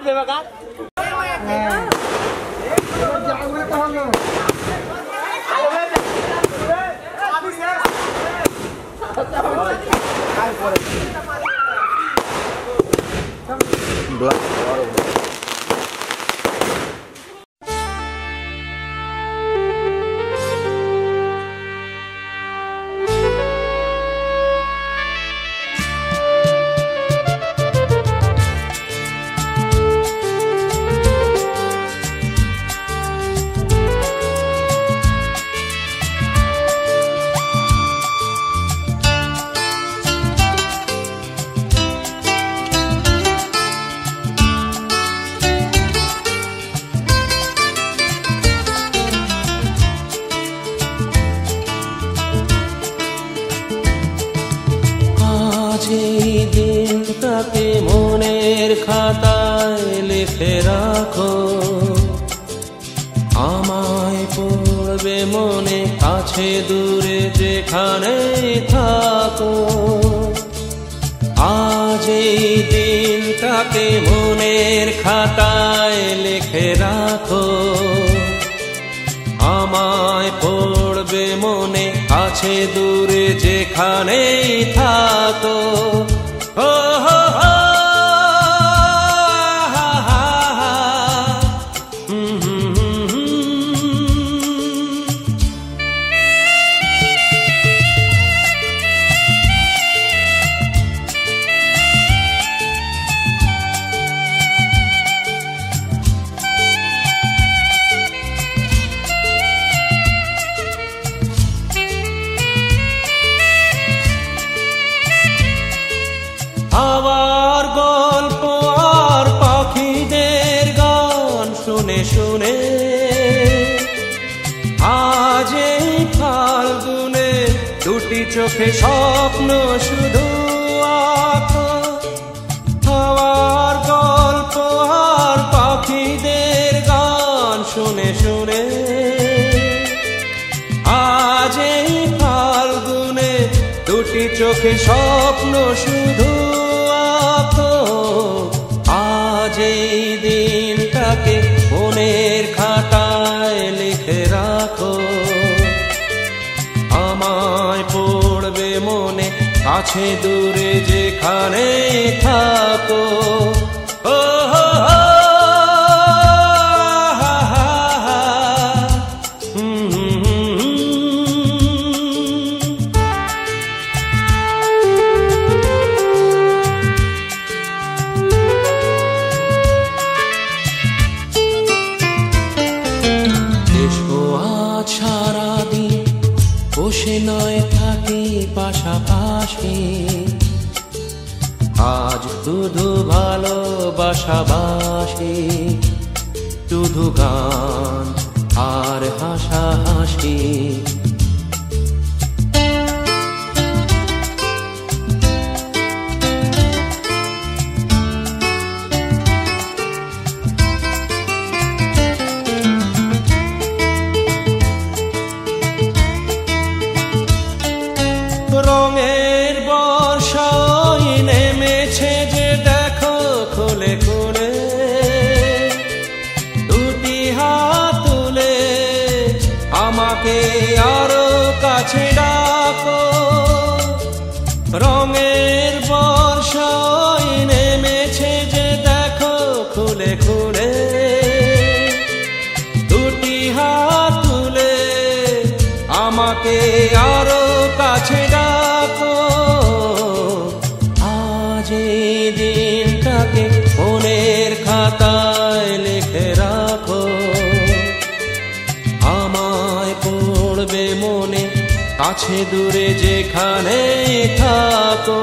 কাটবে বা কাট এই দিনটাকে মনের খাতায় লিখে রাখো, আমায় পড়বে মনে কাছে দূরে যেখানে থাকো। আজ এই দিনটাকে মনের খাতায় লিখে রাখো, আমায় পড়বে মনে কাছে দূরে যেখানেই থাকো। ও হো হো আবার গল্প আর পাখিদের গান শুনে শুনে আজ এই ফাল্গুনে দুটি চোখে স্বপ্ন শুধু আঁকো। আবার গল্প আর পাখিদের গান শুনে শুনে আজ এই ফাল্গুনে দুটি চোখে স্বপ্ন শুধু আঁকো। আজ এই দিনটাকে মনের খাতায় লিখে রাখো, আমায় পড়বে মনে কাছে দূরে যেখানে থাকো। ও হো হো সারাদিন বসে নয় থাকি পাশাপাশি, আজ শুধু ভালোবাসাবাসি, শুধু গান আর হাসাহাসি। রঙের বর্ষায় নেমেছে যে দেখো খুলে খুলে, দুটি হাত তুলে আমাকে আরো কাছে ডাকো। রঙের বর্ষায় নেমেছে যে দেখো খুলে খুলে, দুটি হাত তুলে আমাকে আরো কাছে ডাকো। আজ এই দিনটাকে মনের খাতায় লিখে রাখো, আমায় পড়বে মনে কাছে দূরে যেখানে থাকো।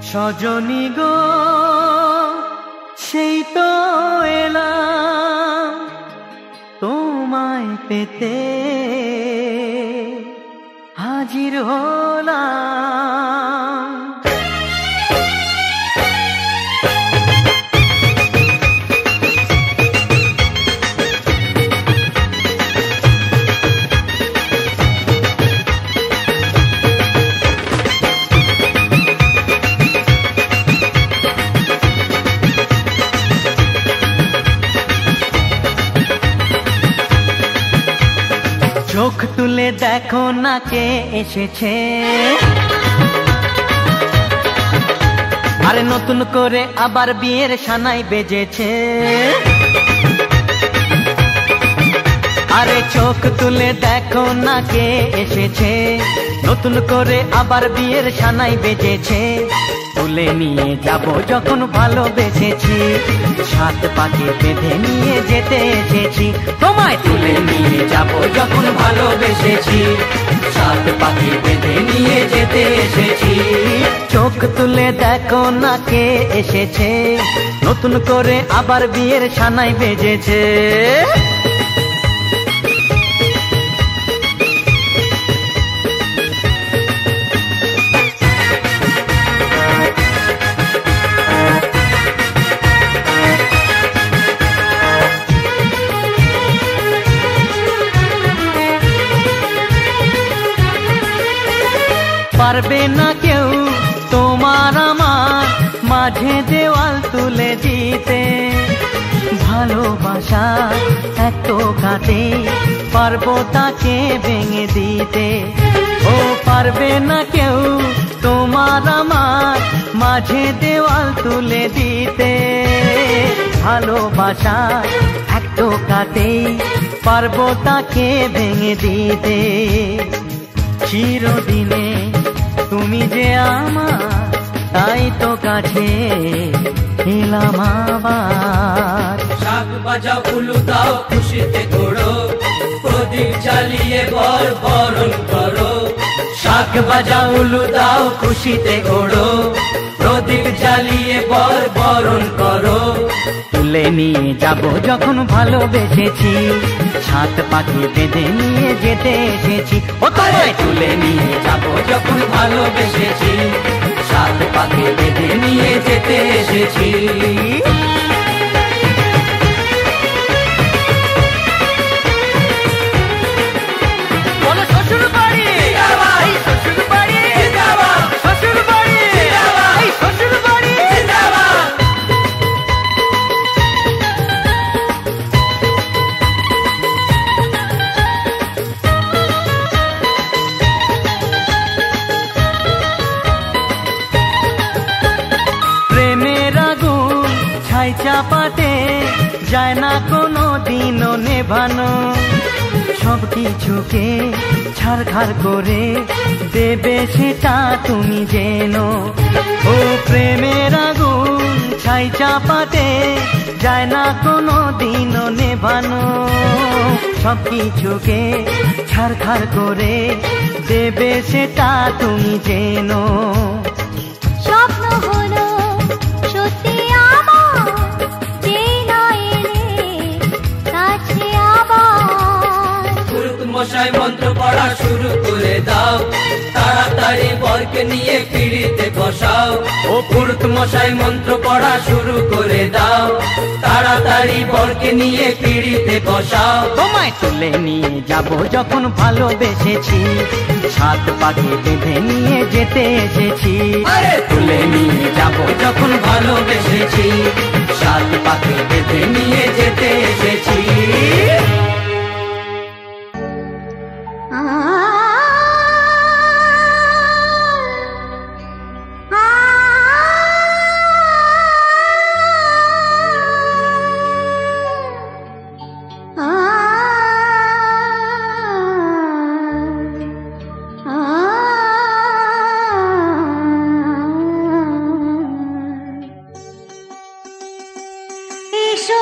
সজনী গো সেই তো এলাম তোমায় পেতে হাজির হলাম। চোখ তুলে দেখো না কে এসেছে, আরে নতুন করে আবার বিয়ের সানাই বেজেছে। আরে চোখ তুলে দেখো না কে এসেছে, নতুন করে আবার বিয়ের সানাই বেজেছে। তুলে নিয়ে যাব যখন ভালোবেসেছি, সাত পাকে বেঁধে নিয়ে যেতে এসেছি। তোমায় তুলে নিয়ে যাব যখন ভালোবেসেছি, সাত পাকে বেঁধে নিয়ে যেতে এসেছি। চোখ তুলে দেখো না কে এসেছে, নতুন করে আবার বিয়ের সানাই বেজেছে। পারবে না কেউ তোমার আমার মাঝে দেওয়াল তুলে দিতে। ভালোবাসা এত কাটে পারবো তাকে ভেঙে দিতে। ও পারবে না কেউ তোমার আমার মাঝে দেওয়াল তুলে দিতে। ভালোবাসা এত কাটে পারবো তাকে ভেঙে দিতে। চিরদিনে তুমি যে আমার, তাই তো কাছে এলাম আবার। শাক বাজাও উলু দাও খুশিতে ঘোড়ো, প্রদীপ জ্বালিয়ে বরণ করো। শাক বাজাও উলু দাও খুশিতে ওড়ো, প্রদীপ জ্বালিয়ে বরণ করো। তুলে নিয়ে যাব যখন ভালোবেসেছি, সাত পাখি বেঁধে নিয়ে যেতে এসেছি। ও তোমায় তুলে নিয়ে যাব যখন ভালোবেসেছি, সাত পাখি বেঁধে নিয়ে যেতে এসেছি। চাপাতে যায় না কোনো দিনও নেভানো, সব কিছুকে ছাড়খাড় করে দেবে সেটা তুমি জেনো। ও প্রেমের আগুন ছাই চাপাতে যায় না কোনো দিনও নেভানো, সব কিছুকে ছাড়খাড় করে দেবে সেটা তুমি জেনো। স্বপ্ন হলো সত্যি মশাই মন্ত্র পড়া শুরু করে দাও, তাড়াতাড়ি বরকে নিয়ে পিড়িতে বসাও। ও পুরুত মশাই মন্ত্র পড়া শুরু করে দাও, তাড়াতাড়ি বরকে নিয়ে পিড়িতে বসাও। তোমায় তুলে নিয়ে যাব যখন ভালোবেসেছি, সাত পাখি বেঁধে নিয়ে যেতে এসেছি। তুলে নিয়ে যাব যখন ভালোবেসেছি, সাত পাখি বেঁধে নিয়ে যেতে এসেছি। এসো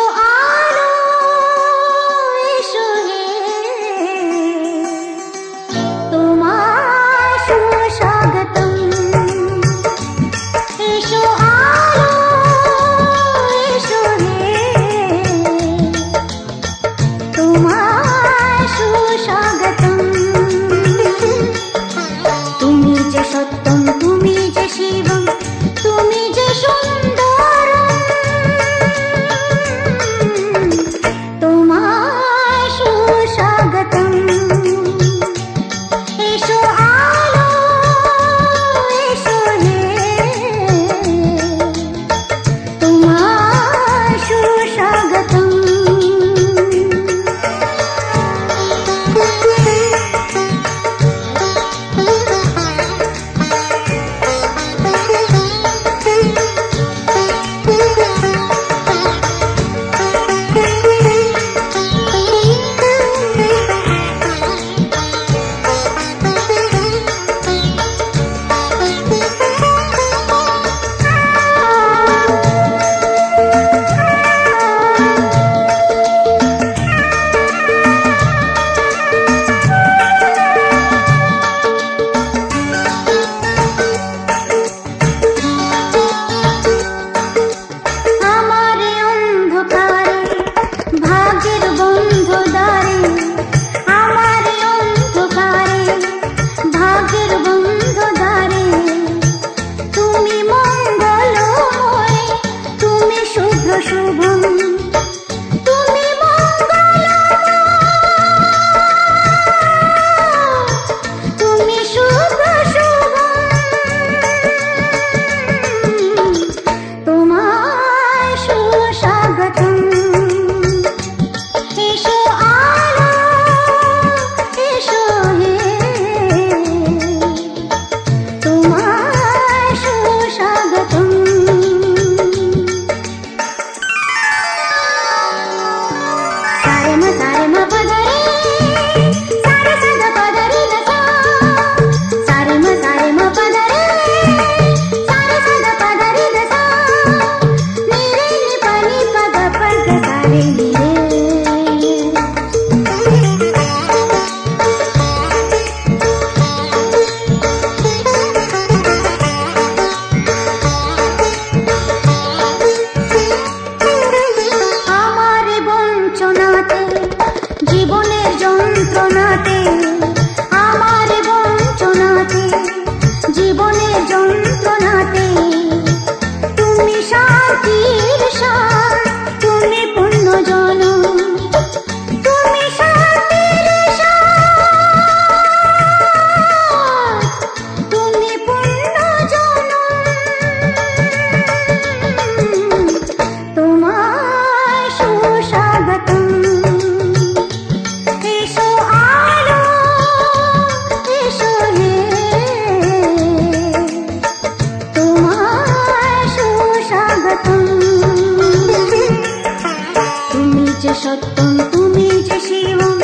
সত্যম তুমি যে শিবম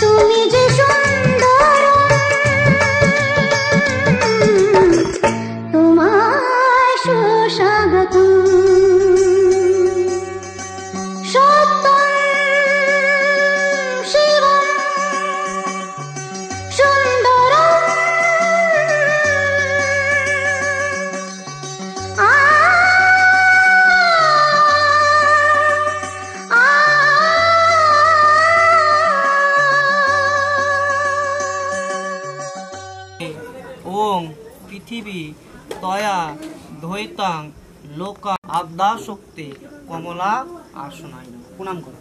তুমি যে সুন্দরম তোমায় সুস্বাগতম সত্যম শিবম সুন্দরম ওং পৃথিবী তয়া দ্বৈতাং লোকা আদ্যা শক্তি কমলা আসনায় প্রণাম করো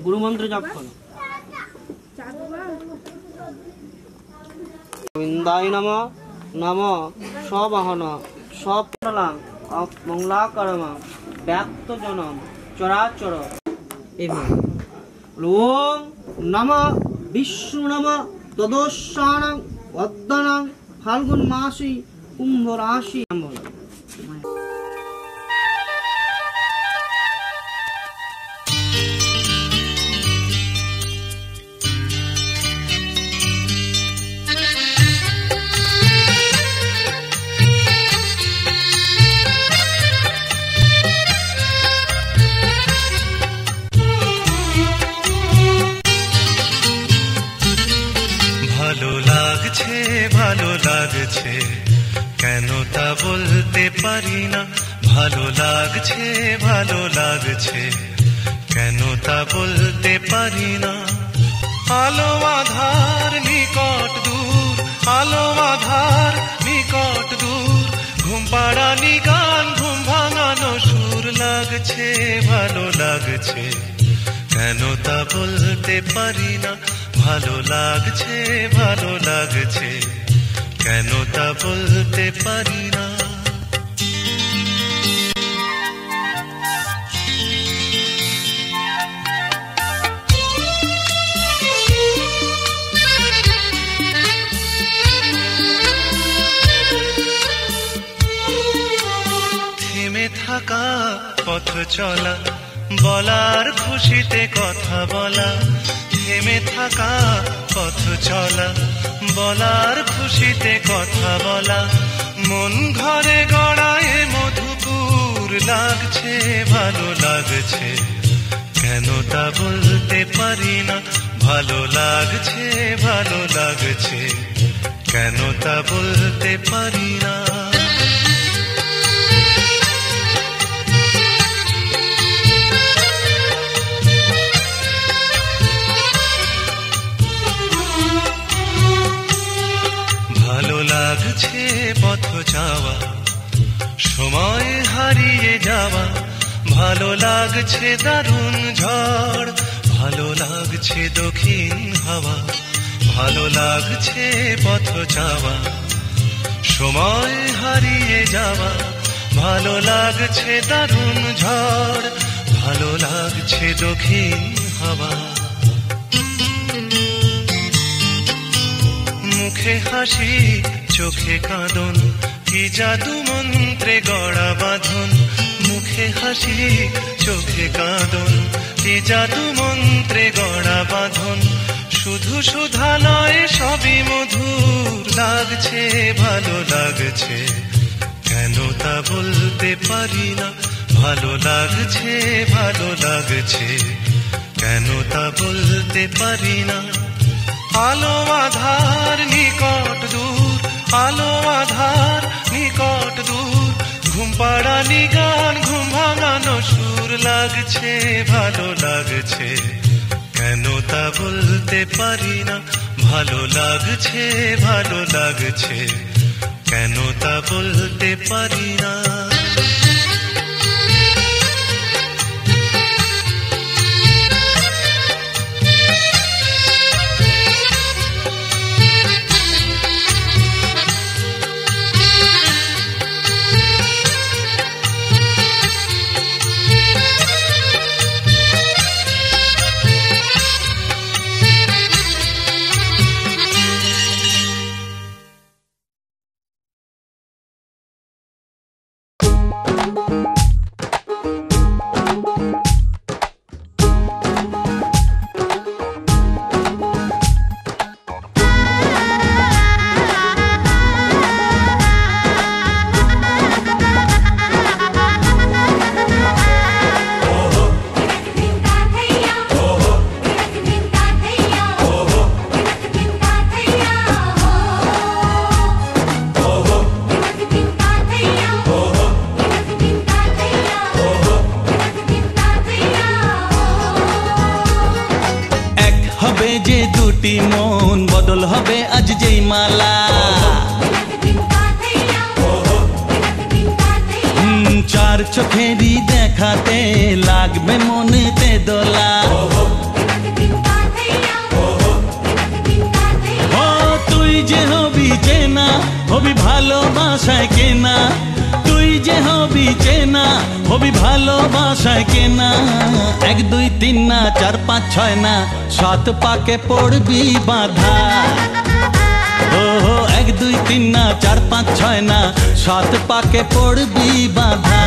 গুরুমন্ত্র জপ করো গোবিন্দায় নমঃ নমঃ সবাহন সপ্রলাং মঙ্গলাকরমা ব্যক্ত জনম চরাচর এভাবে ওং নমঃ বিষ্ণু নমঃ তদস্যানাং অদ্যানাং ফাল্গুন মাসি কুম্ভ রাশি ভালো লাগছে কেন তা বলতে পারি না ভালো লাগছে কেন তা বলতে পারি না আলো আধার নিকট দূর আলো আধার নিকট দূর ঘুম পাড়ানি গান ঘুম ভাঙানো সুর লাগছে ভালো লাগছে কেন তা বলতে পারি না ভালো লাগছে কেন তা বলতে পারি না থেমে থাকা পথ চলা বলার খুশিতে কথা বলা থেমে থাকা পথ চলা বলার খুশিতে কথা বলা মন ঘরে গড়ায় মধুপুর লাগছে ভালো লাগছে কেন তা বলতে পারি না ভালো লাগছে কেন তা বলতে পারি না ভালো লাগছে পথ যাওয়া সময় হারিয়ে যাওয়া ভালো লাগছে দারুণ ঝড় ভালো লাগছে দক্ষিণ হাওয়া ভালো লাগছে পথ যাওয়া সময় হারিয়ে যাওয়া ভালো লাগছে দারুণ ঝড় ভালো লাগছে দক্ষিণ হাওয়া মুখে হাসি চোখে কাঁদন কি জাদু মন্ত্রে গড়া বাঁধন মুখে হাসি চোখে কাঁদন কি জাদু মন্ত্রে গড়া বাঁধন শুধু সুধা নয় সবই মধুর লাগছে ভালো লাগছে কেন তা বলতে পারি না ভালো লাগছে কেন তা বলতে পারি না আলো আধার নিকট দূর আলো আধার নিকট দূর ঘুম পাড়ানি গান ঘুম ভাঙানো সুর লাগছে ভালো লাগছে কেন তা বলতে পারি না ভালো লাগছে কেন তা বলতে পারি না হবে যে দুটি মন বদল হবে আজ যেই মালা চার চোখেরই দেখাতে লাগবে মনেতে দোলা ও তুই যে হবি চেনা হবি ভালোবাসায় কেনা তুই যে হবি চেনা হবি ভালোবাসায় কেনা 1 2 3 না 4 5 6 না 7 পাকে পড়বি বাধা ও 1 2 3 না 4 5 6 না 7 পাকে পড়বি বাধা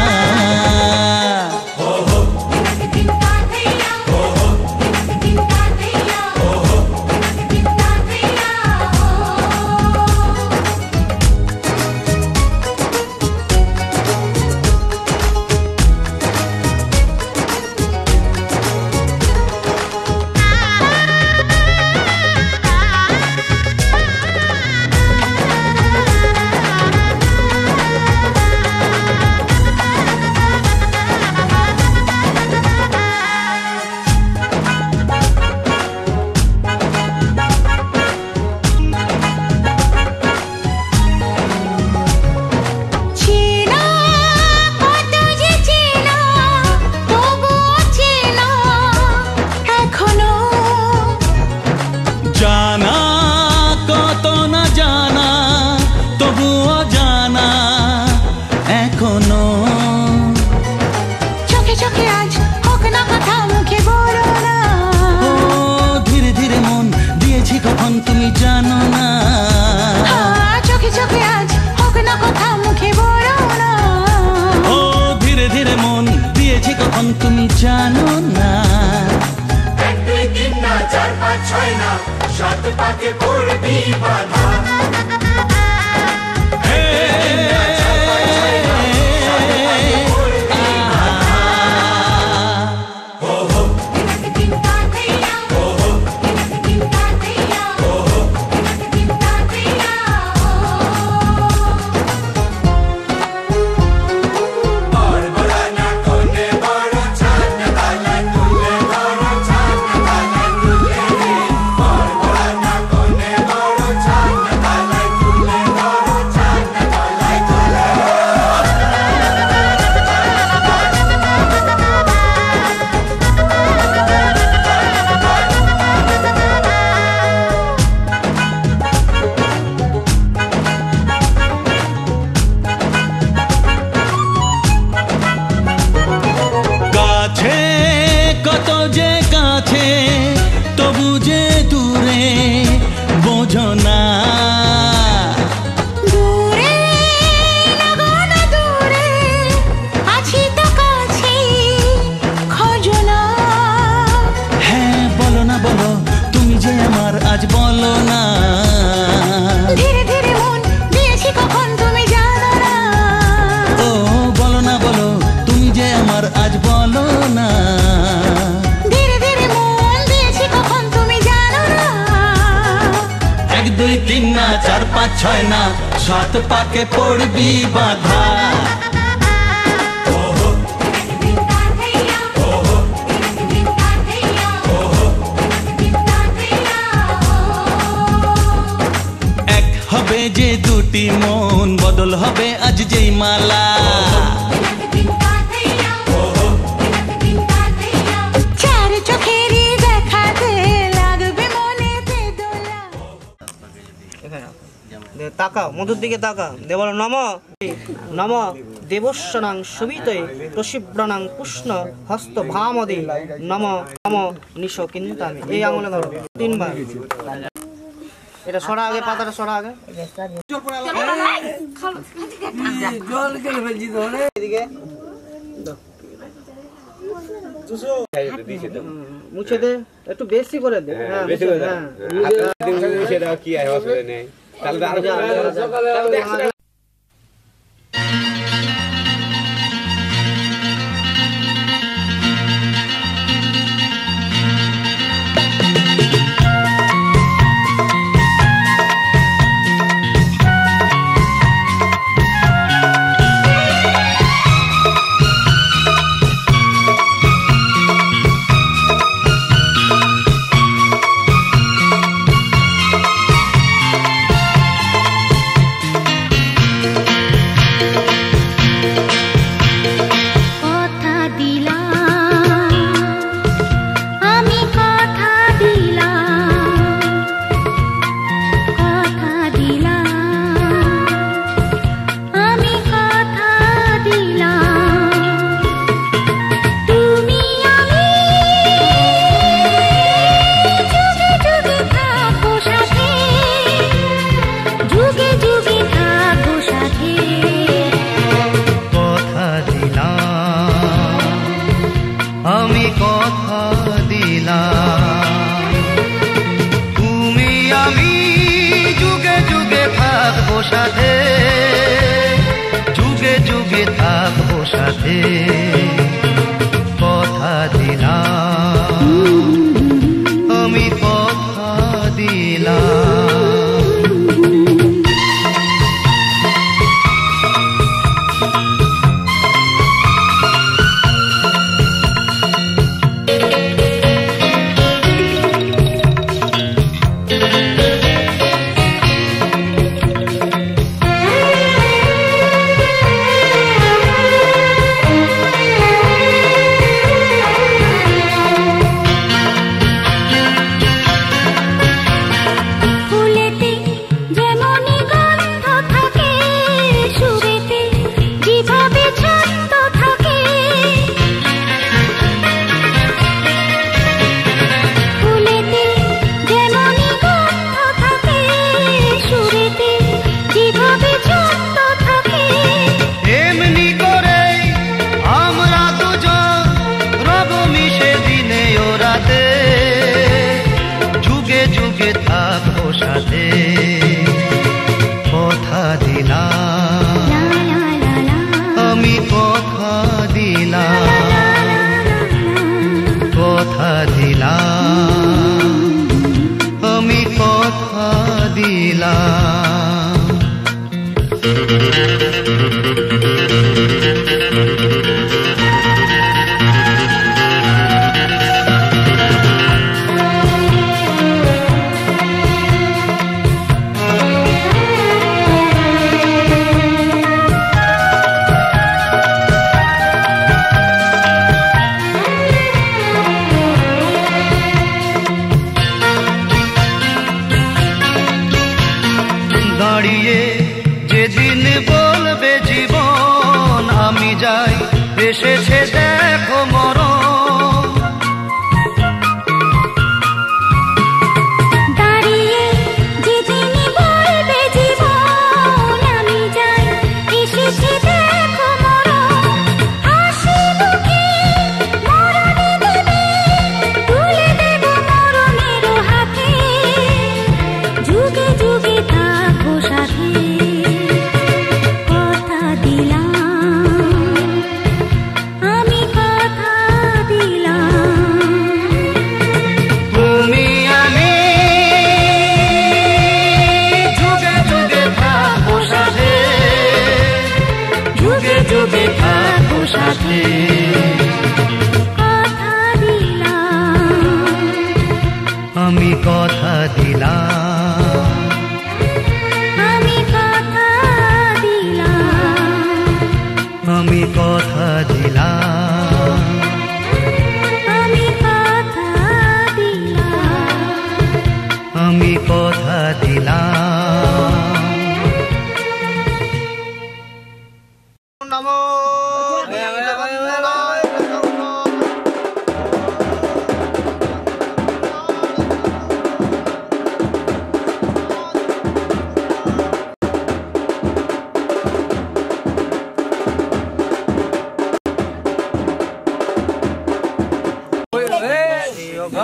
তুমি জানো না 1 2 3 না 4 5 6 না 7 পাকে পড়বি বাধা चार पाँच छह ना 7 पाके पड़बी बाधा এক হবে যে দুটি মন বদল হবে আজ যেই মালা চার চোখেরই দেখাতে লাগবে মনেতে দোলা তাকাও মধুর দিকে তাকাও দে বলো নম নম দেবস্বনাং সুবিতয়ে প্রসিব্রণাং পুষ্ণ হস্ত ভামদে নম নম নিশ কিন্তামি এই আঙুলে ধরো 3 বার এটা সরা আগে পাতাটা সরা আগে জল গেলে ফেলছি তো এদিকে মুছে দে একটু বেশি করে দে হ্যাঁ বেশি করে হ্যাঁ দিন মুছে দাও কি হয় অসুবিধা নেই তাহলে আর সাথে, যুগে যুগে থাকবো সাথে, কথা দিলাম, আমি কথা দিলাম। সাথে কথা দিলাম, আমি কথা দিলাম, কথা দিলাম, আমি কথা দিলাম। দাঁড়িয়ে যেদিন বলবে জীবন আমি যাই, এসেছে দেখো মরণ। দাঁড়িয়ে যেদিন বলবে জীবন আমি যাই, এসেছে দেখো মরণ। হাসি মুখে মরণে দেবে, তুলে দেব মরণের হাতে, যুগে যুগে থাকবো সাথে, কথা দিলাম, আমি কথা দিলাম। তুমি আমি যুগে যুগে থাকবো সাথে, যুগে যুগে থাকবো সাথে, কথা দিলাম, আমি কথা দিলাম, আমি কথা দিলাম, আমি কথা দিলাম, আমি কথা দিলাম, আমি কথা দিলাম। নমো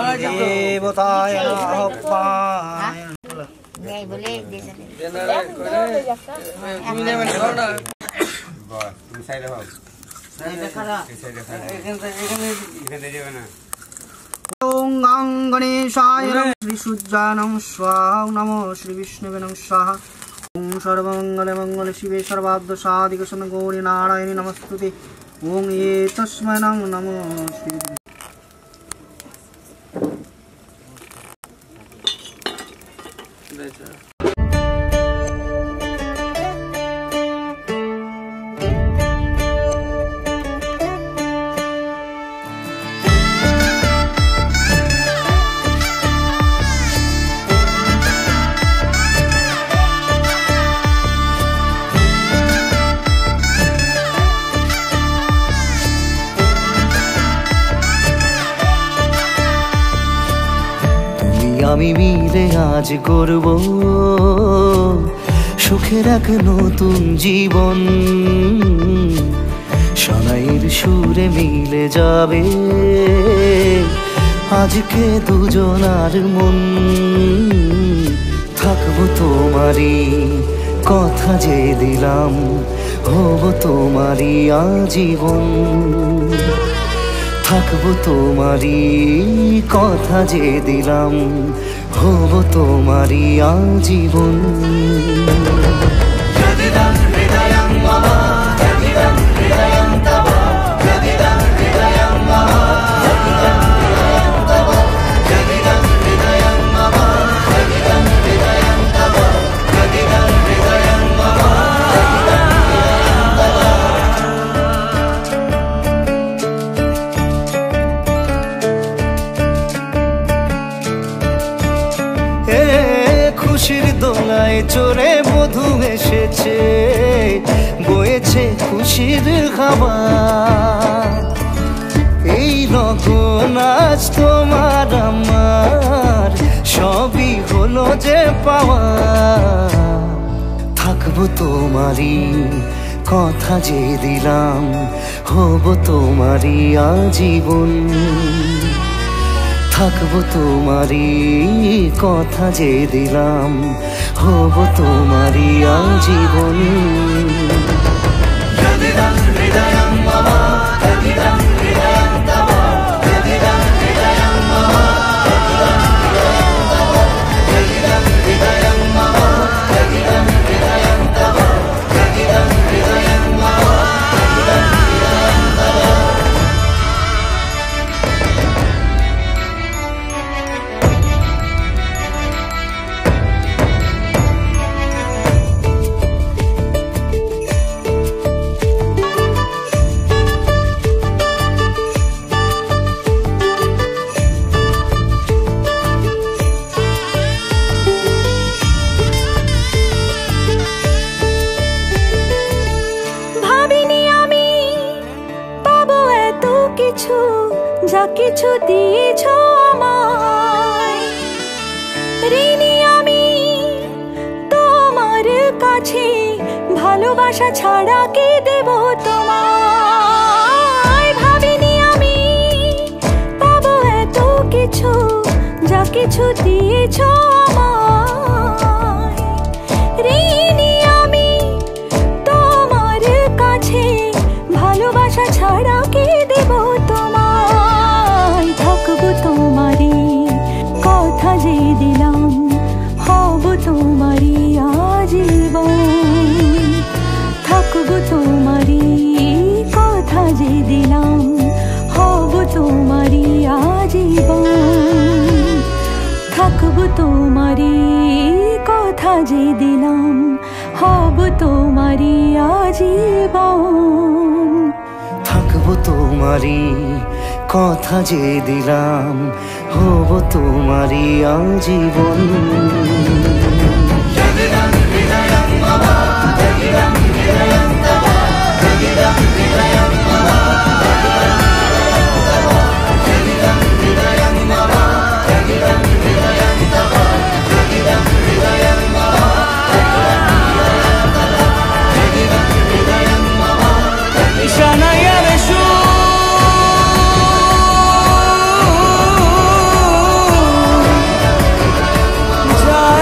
দেবতায় আহ্বায়। ওং গাং গণেশায় নমঃ, শ্রী সূর্যানং স্বাহা, নমো শ্রী বিষ্ণুবে নমঃ স্বাহা। ওং সর্বমঙ্গলে মঙ্গলে শিবে সর্বার্থ সাধিকে শরণ্যে গৌরী নারায়ণী নমস্তুতে। ওং এতস্मै নমো শ্রী। আমি মিলে আজ গড়ব সুখের এক নতুন জীবন, সানাইয়ের সুরে মিলে যাবে আজকে দুজনার মন। থাকবো তোমারই কথা যে দিলাম হব তোমারই আজীবন, থাকবো তোমারই কথা যে দিলাম হব তোমারই আজীবন। খুশির দোলায় চড়ে মধু এসেছে, বয়েছে খুশির খাবার। এই রকম আজ তোমার আমার সবই হলো যে পাওয়া, থাকবো তোমারই কথা যে দিলাম হব তোমারই আজীবন, থাকবো তোমারই কথা যে দিলাম হব তোমারই আজীবন। যা কিছু দিয়েছ আমায়, ঋণী আমি তোমার কাছে, ভালোবাসা ছাড়া কি দেব তোমায়। ভাবিনি আমি পাবো এত কিছু, যা কিছু দিয়েছ আমায়, ঋণী আমি তোমার কাছে, ভালোবাসা ছাড়া কি দেব তোমায়। থাকবো তোমারই কথা যে দিলাম হব তোমারই আজীবন, থাকবো তোমারই কথা যে দিলাম হব তোমারই আজীবন, থাকবো তোমারই কথা যে দিলাম হব তোমারই আজীবন, থাকবো তোমারই কথা যে দিলাম হব তোমারই আজীবন। जा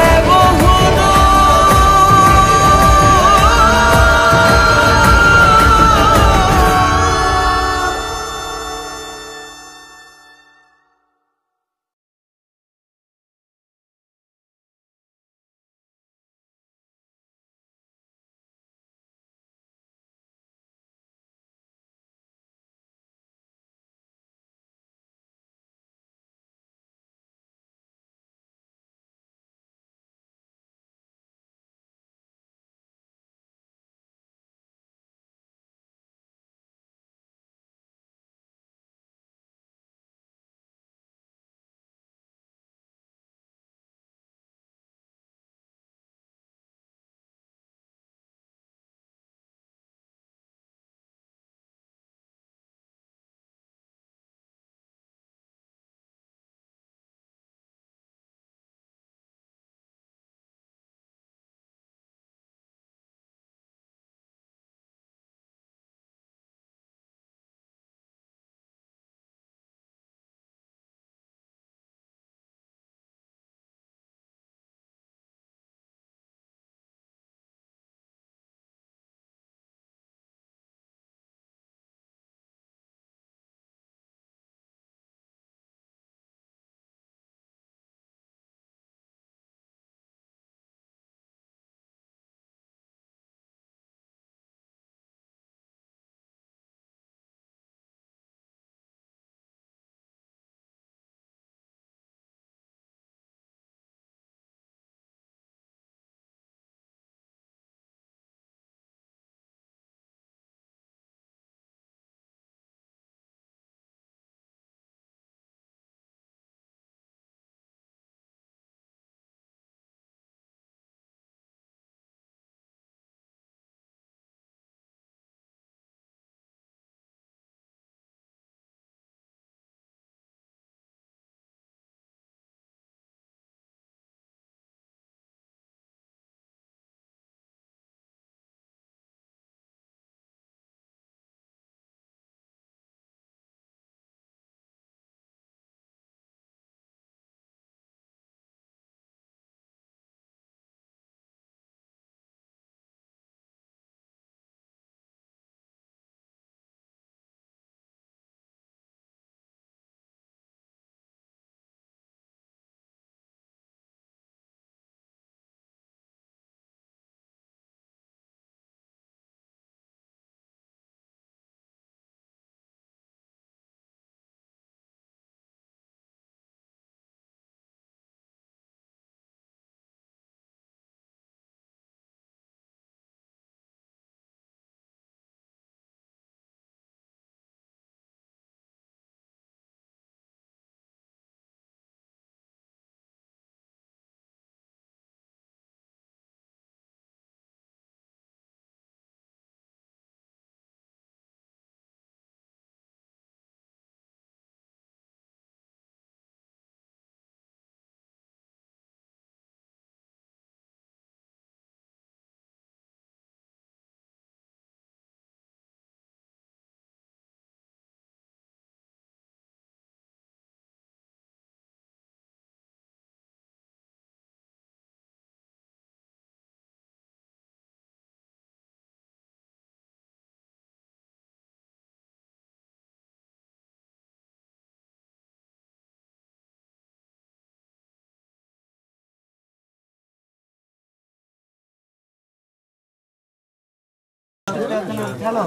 হ্যালো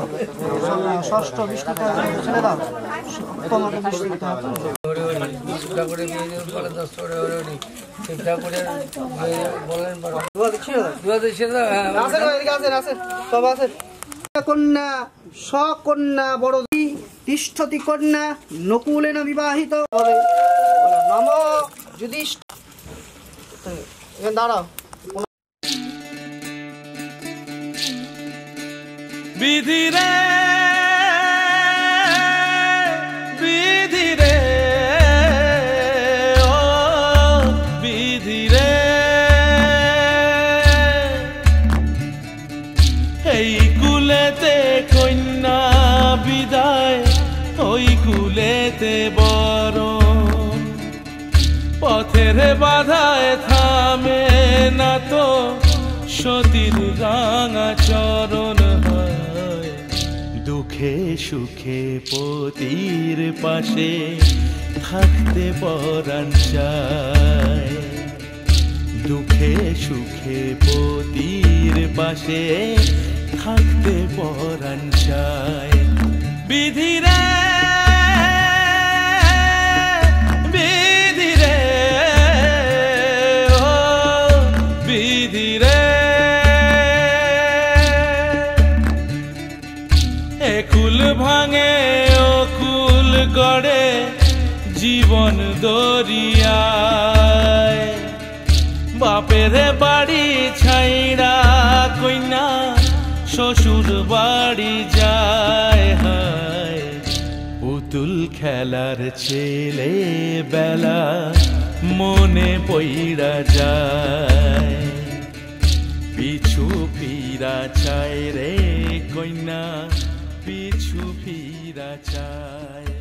ষষ্ঠ বৃষ্টিতে ছেড়ে দাও তোমাকে বৃষ্টিতে কন্যা সকন্যা বড় তিষ্ঠতি কন্যা নকুলেন বিবাহিত নম যুধিষ্ঠির দাঁড়াও বিধিরে বিধিরে ও বিধিরে এই কুলেতে কন্যা বিদায় ওই কুলেতে বড় পথের বাধায় থামে না তো সতীর রাঙা চরণ হয় দুঃখে সুখে পতির পাশে থাকতে পরাণ চায় দুঃখে সুখে পতির পাশে থাকতে পরাণ চায় বিধিরে বিধিরে ও বিধিরে কুল ভাঙে ও কুল গড়ে জীবন দরিয়ায় বাপের বাড়ি ছাইড়া কইনা শ্বশুর বাড়ি যায় হায় পুতুল খেলার ছেলে বেলা মনে পইড়া যায় পিছু ফিরা চায় রে কইনা পিছু ফিরা চায়